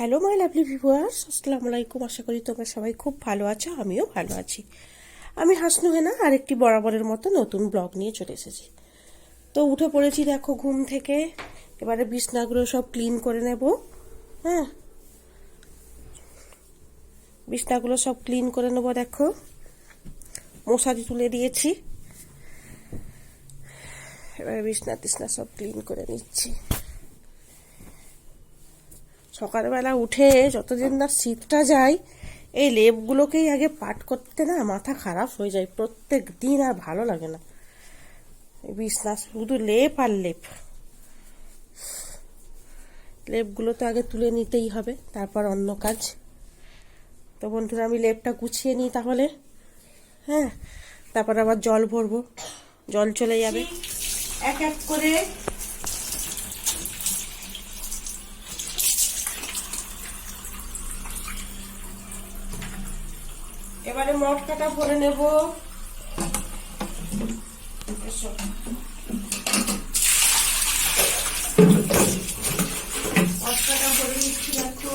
Hello my lovely viewers, আসসালামু আলাইকুম। আশা করি তোমরা সবাই খুব ভালো আছো, আমিও ভালো আছি। আমি হাসনু হেনা আরেকটি বরাবরের মতো নতুন ব্লগ নিয়ে চলে এসেছি। তো উঠে পড়েছি দেখো ঘুম থেকে। এবারে বিছনাগুলো সব ক্লিন করে নেব। হ্যাঁ, বিছনাগুলো সব ক্লিন করে নেব। দেখো মশারি তুলে দিয়েছি, এবারে বিছনা টিছনা সব ক্লিন করে নিচ্ছি। সকালবেলা উঠে যতদিন না শীতটা যায়, এই লেপগুলোকেই আগে পাট করতে না মাথা খারাপ হয়ে যায় প্রত্যেক দিন, আর ভালো লাগে না। বিছনা শুধু লেপ আর লেপ। লেপগুলো তো আগে তুলে নিতেই হবে, তারপর অন্য কাজ। তো বন্ধুরা, আমি লেপটা গুছিয়ে নিই তাহলে। হ্যাঁ, তারপর আবার জল ভরবো, জল চলে যাবে। এক এক করে এবারে মটকাটা ভরে নেব। মটকাটা ভরে নিচ্ছি। দেখো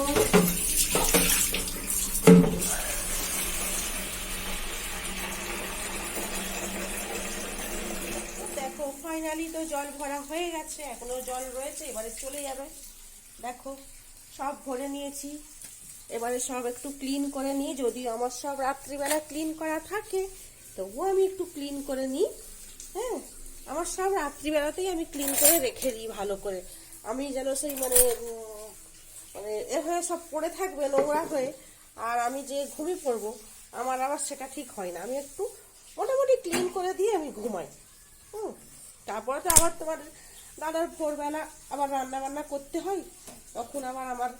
দেখো ফাইনালি তো জল ভরা হয়ে গেছে, এখনো জল রয়েছে, এবারে চলে যাবে। দেখো সব ভরে নিয়েছি, এবারে সব একটু ক্লিন করে নিই। যদিও আমার সব রাত্রিবেলা ক্লিন করা থাকে, তবুও আমি একটু ক্লিন করে নিই। হ্যাঁ, আমার সব রাত্রিবেলাতেই আমি ক্লিন করে রেখে দিই ভালো করে। আমি যেন সেই মানে এ হয়ে সব পড়ে থাকবে নোংরা হয়ে, আর আমি যে ঘুমিয়ে পড়বো, আমার আবার সেটা ঠিক হয় না। আমি একটু মোটামুটি ক্লিন করে দিয়ে আমি ঘুমাই। তারপরে তো আবার তোমার দাদার ভোরবেলা আবার রান্না বান্না করতে হয়, তখন আবার আমার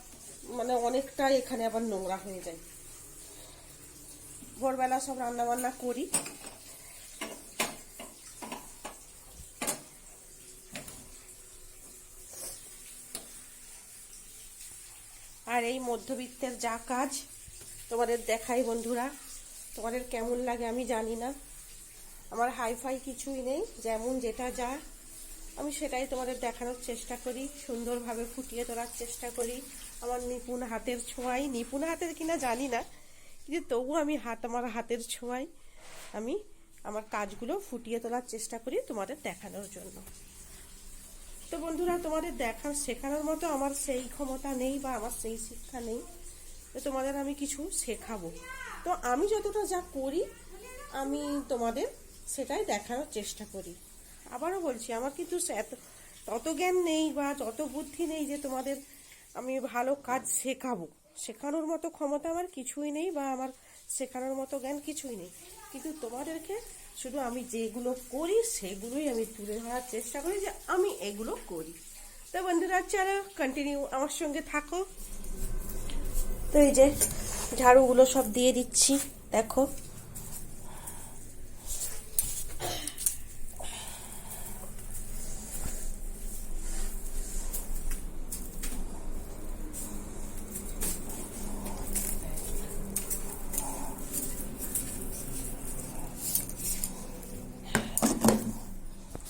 মানে অনেকটা এখানে আবার নোংরা হয়ে যায়। ভোরবেলা সব রান্না বান্না করি। আর এই মধ্যবিত্তের যা কাজ তোমাদের দেখাই বন্ধুরা, তোমাদের কেমন লাগে আমি জানি না। আমার হাইফাই কিছুই নেই, যেমন যেটা যা আমি সেটাই তোমাদের দেখানোর চেষ্টা করি, সুন্দরভাবে ফুটিয়ে তোলার চেষ্টা করি। আমার নিপুণ হাতের ছোঁয়াই, নিপুণ হাতের কিনা জানি না, কিন্তু তবু আমি আমার হাতের ছোঁয়াই আমি আমার কাজগুলো ফুটিয়ে তোলার চেষ্টা করি তোমাদের দেখানোর জন্য। তো বন্ধুরা, তোমাদের শেখানোর মতো আমার সেই ক্ষমতা নেই বা আমার সেই শিক্ষা নেই, তো তোমাদের আমি কিছু শেখাবো। তো আমি যতটা যা করি আমি তোমাদের সেটাই দেখানোর চেষ্টা করি। আবারও বলছি, আমার কিন্তু তত জ্ঞান নেই বা তত বুদ্ধি নেই যে তোমাদের আমি ভালো কাজ শেখাবো। শেখানোর মতো ক্ষমতা আমার কিছুই নেই, বা আমার শেখানোর মতো জ্ঞান কিছুই নেই। কিন্তু তোমাদেরকে শুধু আমি যেগুলো করি সেগুলোই আমি তুলে ধরার চেষ্টা করি যে আমি এগুলো করি। তো বন্ধুরা, চলো কন্টিনিউ আমার সঙ্গে থাকো। তো এই যে ঝাড়ুগুলো সব দিয়ে দিচ্ছি, দেখো।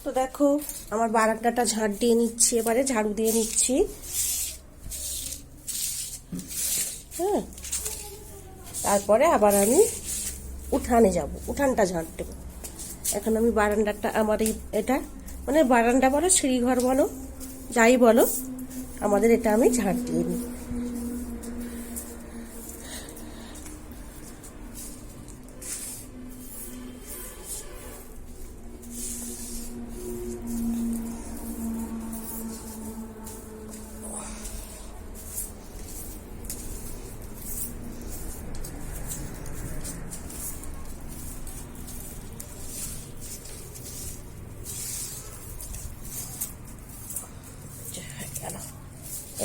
তো দেখো আমার বারান্দাটা ঝাড় দিয়ে নিচ্ছি, এবারে ঝাড়ু দিয়ে নিচ্ছি। হ্যাঁ, তারপরে আবার আমি উঠানে যাব, উঠানটা ঝাড় দেবো। এখন আমি বারান্দাটা, আমার এটা মানে বারান্দা বলো সিঁড়িঘর বলো যাই বলো, আমাদের এটা আমি ঝাড় দিয়ে নিই।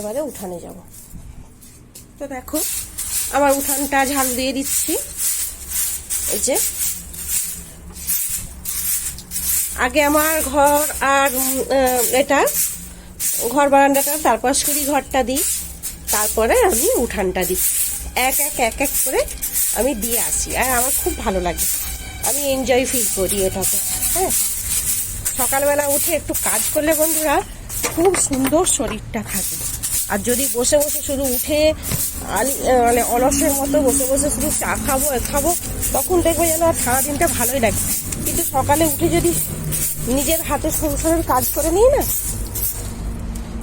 এবারে উঠানে যাব। তো দেখো আমার উঠানটা ঝাড়ু দিয়ে দিচ্ছি। এই যে আগে আমার ঘর আর এটা ঘর বারান্দাটা, তারপর সিঁড়ি ঘরটা দিই, তারপরে আমি উঠানটা দিই। এক এক করে আমি দিয়ে আসি, আর আমার খুব ভালো লাগে, আমি এনজয় ফিল করি এটাতে। হ্যাঁ, সকালবেলা উঠে একটু কাজ করলে বন্ধুরা খুব সুন্দর শরীরটা থাকে। আর যদি বসে বসে শুধু উঠে মানে অলসের মতো বসে বসে শুধু চা খাবো খাবো, তখন দেখবো যেন আর সারাদিনটা ভালোই লাগে। কিন্তু সকালে উঠে যদি নিজের হাতে সংসারের কাজ করে নিই না,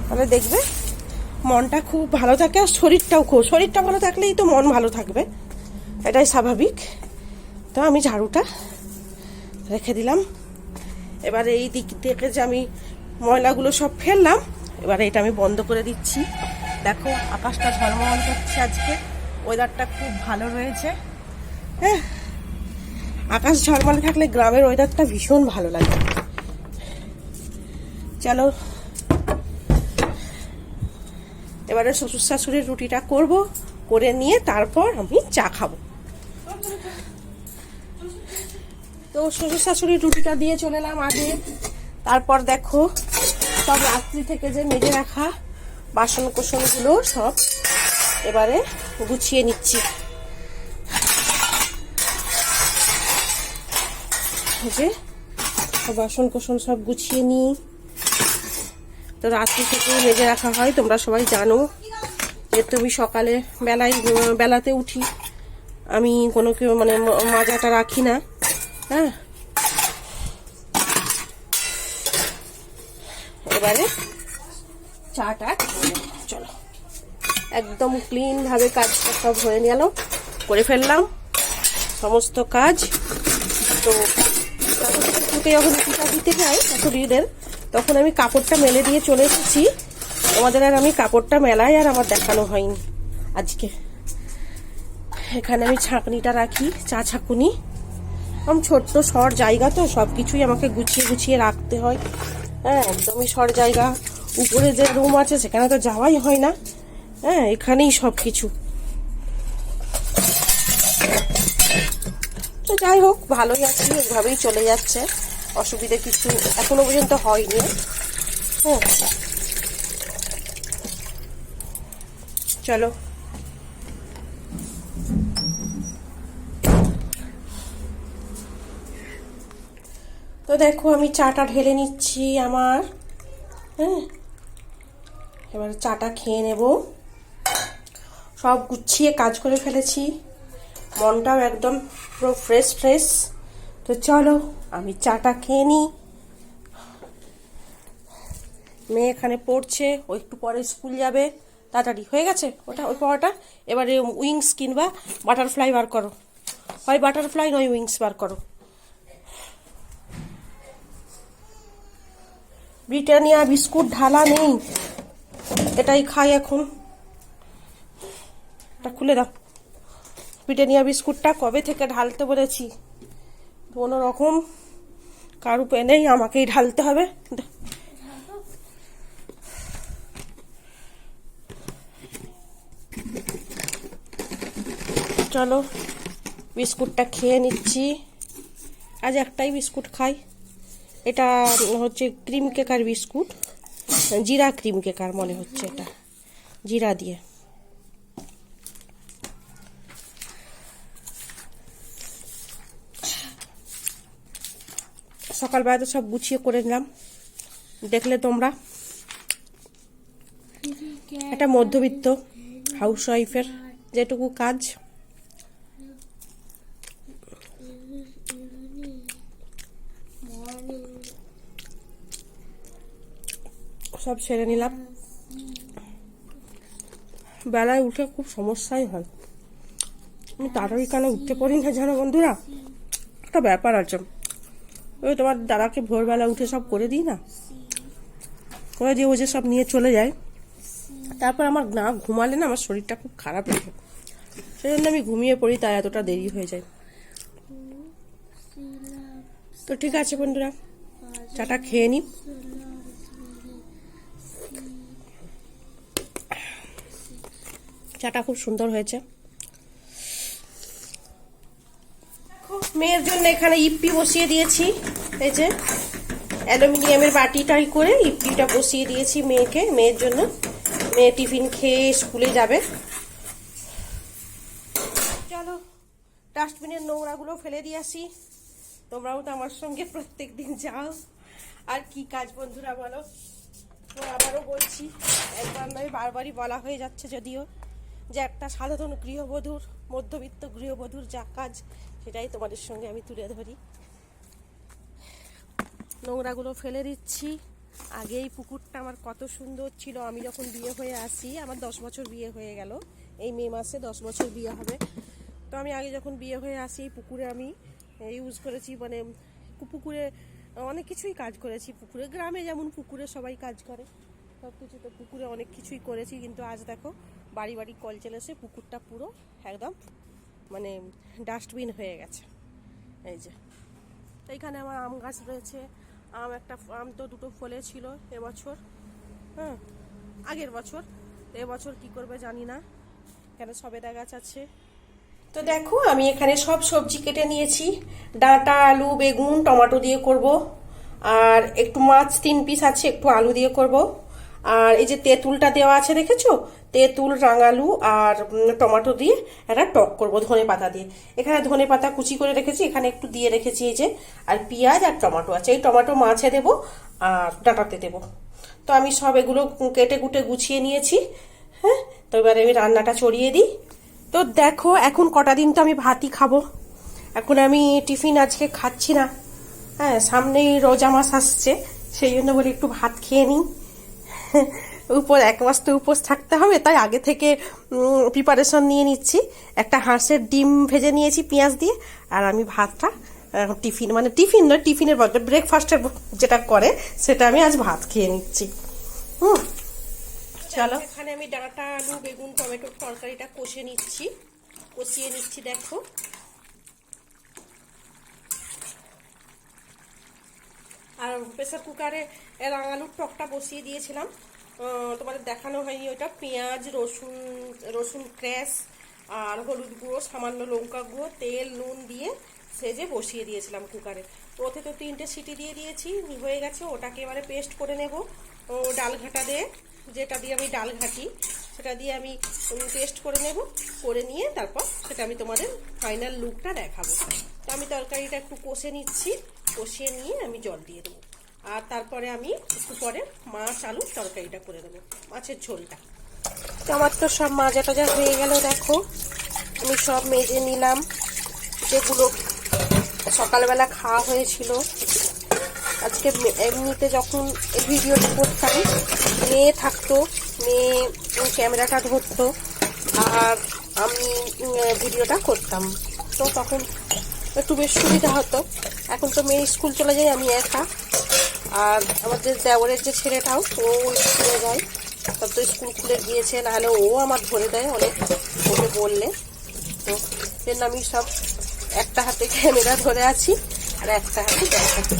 তাহলে দেখবে মনটা খুব ভালো থাকে, আর শরীরটা ভালো থাকলেই তো মন ভালো থাকবে, এটাই স্বাভাবিক। তো আমি ঝাড়ুটা রেখে দিলাম। এবারে এই দিক থেকে যে আমি ময়লাগুলো সব ফেললাম, এবারে এটা আমি বন্ধ করে দিচ্ছি। দেখো আকাশটা ঝলমল করছে, আজকে ওয়েদারটা খুব ভালো রয়েছে। হ্যাঁ, আকাশ ঝলমলে থাকলে গ্রামের ওয়েদারটা ভীষণ ভালো লাগে। চলো এবারে শ্বশুর শাশুড়ির রুটিটা করব, করে নিয়ে তারপর আমি চা খাবো। তো শ্বশুর শাশুড়ির রুটিটা দিয়ে চলে এলাম আগে। তারপর দেখো সব রাত্রি থেকে যে মেজে রাখা বাসন কোসনগুলো সব এবারে গুছিয়ে নিচ্ছি। যে বাসন কোসন সব গুছিয়ে নিই। তো রাত্রি থেকে মেজে রাখা হয়, তোমরা সবাই জানো। যেহেতু আমি সকালে বেলাতে উঠি, আমি কোনো মানে মাজাটা রাখি না। হ্যাঁ, এবারে চাটা চলো একদম ক্লিন ভাবে কাজটা সব হয়ে গেল, করে ফেললাম সমস্ত কাজ। তো যখন পিঠা দিতে যাই শাশুড়িদের, তখন আমি কাপড়টা মেলে দিয়ে চলে এসেছি। তোমাদের আর আমি কাপড়টা মেলাই আর আমার দেখানো হয়নি আজকে। এখানে আমি ছাঁকনিটা রাখি, চা ছাঁকুনি। আমি ছোট্ট শর জায়গা, তো সব কিছুই আমাকে গুছিয়ে গুছিয়ে রাখতে হয়। হ্যাঁ, একদমই শর জায়গা। উপরে যে রুম আছে সেখানে তো যাওয়াই হয় না। হ্যাঁ, এখানেই সব কিছু। তো যাই হোক, ভালোই আছি, এইভাবেই চলে যাচ্ছে, অসুবিধা কিছু এখনো পর্যন্ত হয়নি। হ্যাঁ, চলো তো দেখো আমি চাটা ঢেলে নিচ্ছি আমার। হ্যাঁ, এবার চাটা খেয়ে নেব। সব গুছিয়ে কাজ করে ফেলেছি, মনটাও একদম পুরো ফ্রেশ। তো চলো আমি চাটা খেয়ে নিই। মেয়ে এখানে পড়ছে, ও একটু পরে স্কুল যাবে। তাড়াতাড়ি হয়ে গেছে ওটা, ওই পড়াটা। এবারে উইংস কিংবা বাটারফ্লাই বার করো, হয় বাটারফ্লাই নয় উইংস বার করো। ব্রিটানিয়া বিস্কুট ঢালা নেই, এটাই খাই এখন। এটা খুলে দাও। ব্রিটানিয়া বিস্কুটটা কবে থেকে ঢালতে বলেছি, কোনো রকম কারু পেনেই আমাকেই ঢালতে হবে। চলো বিস্কুটটা খেয়ে নিচ্ছি। আজ একটাই বিস্কুট খাই, এটা হচ্ছে ক্রিম কেকার বিস্কুট, জিরা ক্রিম কেকার মনে হচ্ছে, এটা জিরা দিয়ে। সকালবেলা তো সব গুছিয়ে করে নিলাম, দেখলে তোমরা। একটা মধ্যবিত্ত হাউসওয়াইফের যেটুকু কাজ, সব সেরে নিলাম। বেলায় উঠে খুব সমস্যাই হয়, আমি তাড়াতাড়ি কেন উঠতে পারি না জানো বন্ধুরা, একটা ব্যাপার আছে। ওই তোমার দাদাকে ভোরবেলা উঠে সব করে দিই না, করে দিয়ে ও যে সব নিয়ে চলে যায়, তারপর আমার না ঘুমালে না আমার শরীরটা খুব খারাপ লাগে, সেই জন্য আমি ঘুমিয়ে পড়ি, তাই এতটা দেরি হয়ে যায়। তো ঠিক আছে বন্ধুরা, চাটা খেয়ে নিই। চাটা খুব সুন্দর হয়েছে। মেয়ের জন্য এখানে ইপ্পি বসিয়ে দিয়েছি, এই যে অ্যালুমিনিয়ামের বাটিটাই করে ইপ্পিটা বসিয়ে দিয়েছি মেয়ের জন্য। মেয়ে টিফিন খেয়ে স্কুলে যাবে। চলো ডাস্টবিনের নোংরাগুলো ফেলে দিয়ে আসি, তোমরাও তো আমার সঙ্গে প্রত্যেক দিন যাও। আর কি কাজ বন্ধুরা বলো, আবারও বলছি, একবার নয় বারবারই বলা হয়ে যাচ্ছে যদিও, যে একটা সাধারণ গৃহবধূর, মধ্যবিত্ত গৃহবধূর যা কাজ সেটাই তোমাদের সঙ্গে আমি তুলে ধরি। নোংরাগুলো ফেলে দিচ্ছি। আগে এই পুকুরটা আমার কত সুন্দর ছিল, আমি যখন বিয়ে হয়ে আসি, আমার 10 বছর বিয়ে হয়ে গেল, এই মে মাসে 10 বছর বিয়ে হবে। তো আমি আগে যখন বিয়ে হয়ে আসি, এই পুকুরে আমি ইউজ করেছি, মানে পুকুরে অনেক কিছুই কাজ করেছি। পুকুরে, গ্রামে যেমন পুকুরে সবাই কাজ করে, সব কিছু তো পুকুরে অনেক কিছুই করেছি। কিন্তু আজ দেখো বাড়ি বাড়ি কল চলেছে, পুকুরটা পুরো একদম মানে ডাস্টবিন হয়ে গেছে। এই যে এইখানে আমার আম গাছ রয়েছে, আম তো দুটো ফলে ছিল এবছর, হ্যাঁ আগের বছর, এবছর কি করবে জানি না, এখানে সবেদা গাছ আছে। তো দেখো আমি এখানে সব সবজি কেটে নিয়েছি, ডাঁটা, আলু, বেগুন, টমেটো দিয়ে করব, আর একটু মাছ 3 পিস আছে, একটু আলু দিয়ে করব। আর এই যে তেঁতুলটা দেওয়া আছে দেখেছো, তেঁতুল, রাঙালু আর টমেটো দিয়ে একটা টক করব ধনে পাতা দিয়ে। এখানে ধনে পাতা কুচি করে রেখেছি, এখানে একটু দিয়ে রেখেছি এই যে, আর পেঁয়াজ আর টমেটো আছে। এই টমেটো মাছে দেবো আর ডাঁটাতে দেবো। তো আমি সব এগুলো কেটে কুটে গুছিয়ে নিয়েছি। হ্যাঁ, তো এবারে আমি রান্নাটা চড়িয়ে দিই। তো দেখো এখন কটা দিন তো আমি ভাতই খাবো, এখন আমি টিফিন আজকে খাচ্ছি না। হ্যাঁ, সামনেই রোজা মাস আসছে, সেই জন্য বলি একটু ভাত খেয়ে নিই। উপর 1 মাস তো উপোস থাকতে হবে, তাই আগে থেকে প্রিপারেশন নিয়ে নিচ্ছি। একটা হাঁসের ডিম ভেজে নিয়েছি পেঁয়াজ দিয়ে, আর আমি ভাতটা টিফিন, মানে টিফিন নয়, টিফিনের বদলে ব্রেকফাস্টের যেটা করে সেটা আমি আজ ভাত খেয়ে নিচ্ছি। চলো, এখানে আমি ডাঁটা, আলু, বেগুন, টমেটোর তরকারিটা কষিয়ে নিচ্ছি দেখো। আর প্রেসার কুকারে রাঙালুর টকটা বসিয়ে দিয়েছিলাম, তোমাদের দেখানো হয়নি ওইটা। পেঁয়াজ, রসুন ক্র্যাশ আর হলুদ গুঁড়ো, সামান্য লঙ্কা গুঁড়ো, তেল, নুন দিয়ে সেজে বসিয়ে দিয়েছিলাম কুকারে। ওতে তো 3টে সিটি দিয়ে দিয়েছি, হয়ে গেছে। ওটাকে এবারে পেস্ট করে নেব ডাল ঘাটা দিয়ে, যেটা দিয়ে আমি ডাল ঘাটি সেটা দিয়ে আমি পেস্ট করে নেব, করে নিয়ে তারপর সেটা আমি তোমাদের ফাইনাল লুকটা দেখাবো। তো আমি তরকারিটা একটু কষে নিচ্ছি, কষিয়ে নিয়ে আমি জল দিয়ে দেবো, আর তারপরে আমি একটু পরে মাছ আলুর তরকারিটা করে দেবো, মাছের ঝোলটা। তো আমার তো সব মাজা টাজা হয়ে গেল দেখো, আমি সব মেজে নিলাম, যেগুলো সকালবেলা খাওয়া হয়েছিল। আজকে এমনিতে যখন এই ভিডিওটা করতাম, মেয়ে থাকতো, মেয়ে ক্যামেরাটা ধরতো আর আমি ভিডিওটা করতাম, তো তখন একটু বেশ সুবিধা হতো। এখন তো মেয়ে স্কুল চলে যায়, আমি একা, আর আমাদের দেওরের যে ছেলেটাও ও স্কুলে যায়, তব তো স্কুল খুলে গিয়েছে, নাহলে ও আমার ধরে দেয় অনেক, ওকে বললে। তো সেজন্য আমি সব একটা হাতে ক্যামেরা ধরে আছি আর একটা হাতে দেখাচ্ছি।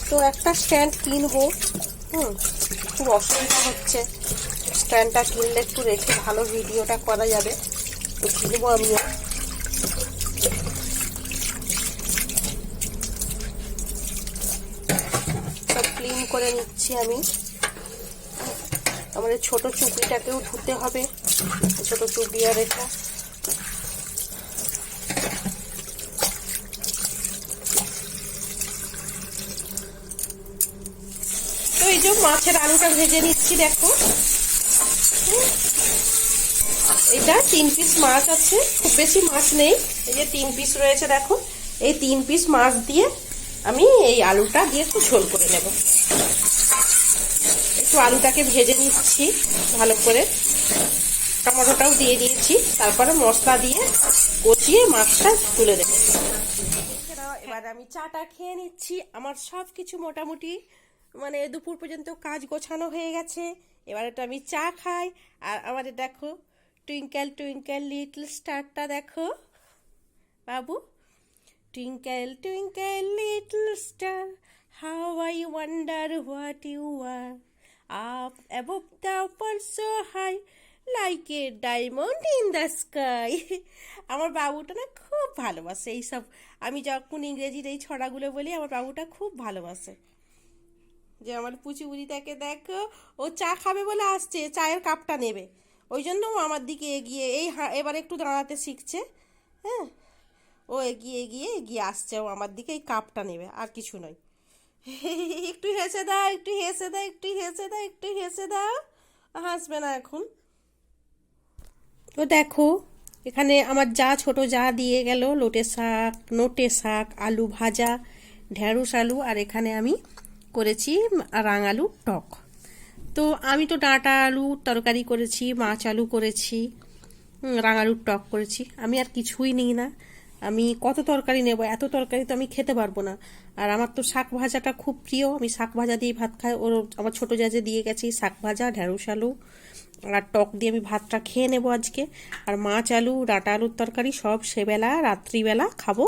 তো একটা স্ট্যান্ড কিনবো, খুব অসুবিধা হচ্ছে, স্ট্যান্ডটা কিনলে একটু রেখে ভালো ভিডিওটা করা যাবে, তো কিনবো আমিও। সব ক্লিন করে নিচ্ছি আমি। আমাদের ছোট চুপড়িটাকেও ধুতে হবে, ছোট চুপড়ি আর এটা। তো এই যে মাছের আলুটা ভেজে নিচ্ছি দেখো, এটা 3 পিস মাছ আছে, খুব বেশি মাছ নেই, এই যে 3 পিস রয়েছে দেখো। এই 3 পিস মাছ দিয়ে আমি এই আলুটা দিয়ে একটু ঝোল করে নেব। একটু আলুটাকে ভেজে নিচ্ছি ভালো করে, টমেটোটাও দিয়ে দিয়েছি, তারপরে মশলা দিয়ে কষিয়ে মাছটা তুলে দেবো। এবার আমি চাটা খেয়ে নিচ্ছি। আমার সব কিছু মোটামুটি মানে দুপুর পর্যন্ত কাজ গোছানো হয়ে গেছে। এবারে তো আমি চা খাই, আর আমাদের দেখো টুইঙ্কেল টুইঙ্কেল লিটল স্টারটা দেখো বাবু, twinkle twinkle little star, how I wonder what you are, up above the world so high, like a diamond in the sky. আমার বাবুটা না খুব ভালোবাসে এইসব, আমি যখন ইংরেজির এই ছড়াগুলো বলি আমার বাবুটা খুব ভালোবাসে। যে আমার পুচু বুড়িটাকে দেখো, ও চা খাবে বলে আসছে, চায়ের কাপটা নেবে, ওই জন্য ও আমার দিকে এগিয়ে এবার একটু দাঁড়াতে শিখছে। হ্যাঁ, ও এগিয়ে এগিয়ে এগিয়ে আসছে, ও আমার দিকে এই কাপটা নেবে, আর কিছু নয়। একটু হেসে দাও, একটু হেসে দাও, একটু হেসে দাও, একটু হেসে দাও। হাসবে না এখন। তো দেখো এখানে আমার যা ছোট যা দিয়ে গেল নোটে শাক, আলু ভাজা, ঢেঁড়স আলু, আর এখানে আমি করেছি রাঙালু টক। তো আমি তো ডাঁটা আলু তরকারি করেছি, মাছ আলু করেছি, রাঙালুর টক করেছি। আমি আর কিছুই নিই না। আমি কত তরকারি নেব, এত তরকারি তো আমি খেতে পারবো না। আর আমার তো শাক ভাজাটা খুব প্রিয়, আমি শাক ভাজা দিয়ে ভাত খাই। ওর আমার ছোটো যা যে দিয়ে গেছি শাক ভাজা, ঢেঁড়স আলু আর টক দিয়ে আমি ভাতটা খেয়ে নেব আজকে। আর মাছ আলু, ডাঁটা আলুর তরকারি সব সেবেলা রাত্রিবেলা খাবো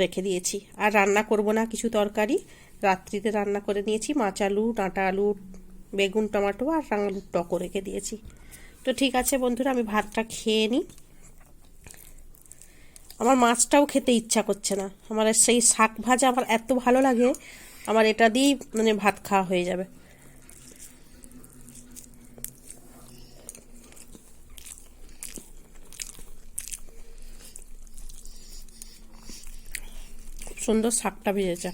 রেখে দিয়েছি। আর রান্না করব না কিছু তরকারি, রাত্রিতে রান্না করে নিয়েছি। মাছ আলু, ডাঁটা আলু, বেগুন, টমেটো আর রাঙালুর টকও রেখে দিয়েছি। তো ঠিক আছে বন্ধুরা, আমি ভাতটা খেয়ে নিই। আমার মাছটাও খেতে ইচ্ছা করছে না। আমার সেই শাক ভাজা আমার এত ভালো লাগে, আমার এটা দিয়েই মানে ভাত খাওয়া হয়ে যাবে। খুব সুন্দর শাকটা ভেজেছে।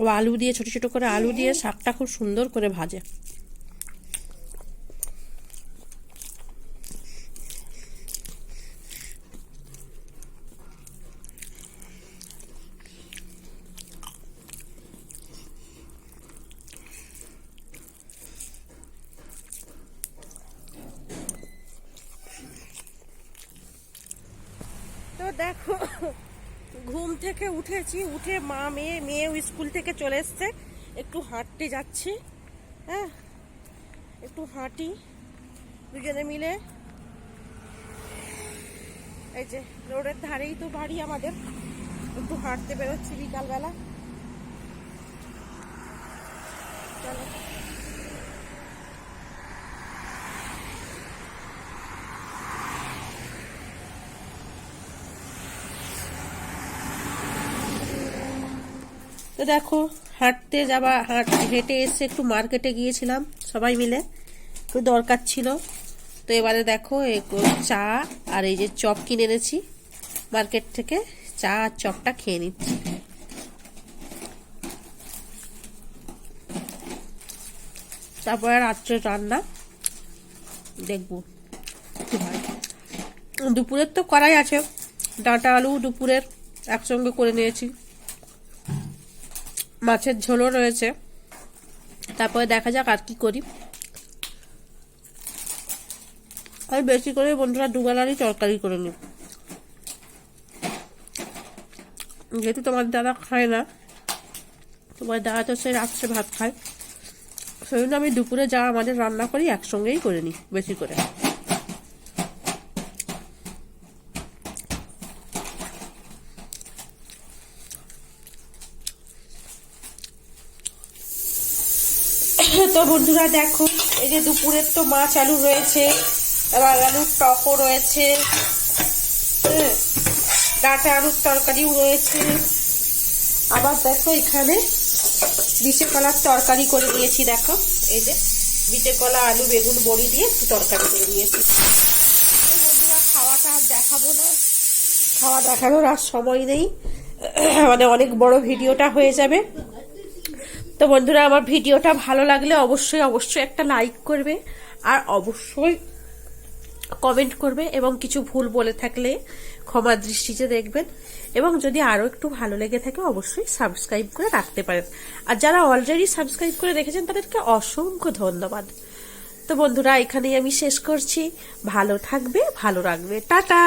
ও আলু দিয়ে ছোট ছোট করে আলু দিয়ে শাকটা খুব সুন্দর করে ভাজে। তো দেখো ঘুম থেকে উঠেছি, উঠে মেয়েও স্কুল থেকে চলে এসছে। একটু হাঁটতে যাচ্ছি, হ্যাঁ একটু হাঁটি দুজনে মিলে। এই যে রোডের ধারেই তো বাড়ি আমাদের, একটু হাঁটতে বেরোচ্ছি বিকালবেলা। চলো। তো দেখো হেঁটে এসে একটু মার্কেটে গিয়েছিলাম সবাই মিলে, একটু দরকার ছিল। তো এবারে দেখো চা আর এই যে চপ কিনে এনেছি মার্কেট থেকে, চা আর চপটা খেয়ে নিচ্ছি। তারপরে রাত্রে রান্না দেখবো কি হয়। দুপুরের তো করাই আছে, ডাঁটা আলু দুপুরের একসঙ্গে করে নিয়েছি, মাছের ঝোলও রয়েছে। তারপরে দেখা যাক আর কি করি। আমি বেশি করে বন্ধুরা দুবেলারই তরকারি করে নিই, যেহেতু তোমার দাদা খায় না, তোমার দাদা তো সে রাত্রে ভাত খায়, সেই জন্য আমি দুপুরে যা আমাদের রান্না করি একসঙ্গেই করে নিই বেশি করে। তো বন্ধুরা দেখো এই যে দুপুরের তো মাছ আলু রয়েছে, এবার আলুর টকও রয়েছে, ডাঁটা আলুর তরকারিও রয়েছে। আবার দেখো এখানে বিচে কলার তরকারি করে নিয়েছি। দেখো এই যে বিচে কলা, আলু, বেগুন, বড়ি দিয়ে তরকারি করে নিয়েছি। বন্ধুরা খাওয়াটা আর দেখাবো না, খাওয়া দেখানোর আর সময় নেই, মানে অনেক বড় ভিডিওটা হয়ে যাবে। তো বন্ধুরা আমার ভিডিওটা ভালো লাগলে অবশ্যই অবশ্যই একটা লাইক করবে, আর অবশ্যই কমেন্ট করবে, এবং কিছু ভুল বলে থাকলে ক্ষমা দৃষ্টিতে দেখবেন। এবং যদি আরও একটু ভালো লেগে থাকে অবশ্যই সাবস্ক্রাইব করে রাখতে পারেন। আর যারা অলরেডি সাবস্ক্রাইব করে রেখেছেন তাদেরকে অসংখ্য ধন্যবাদ। তো বন্ধুরা এখানেই আমি শেষ করছি। ভালো থাকবে, ভালো রাখবে, টাটা।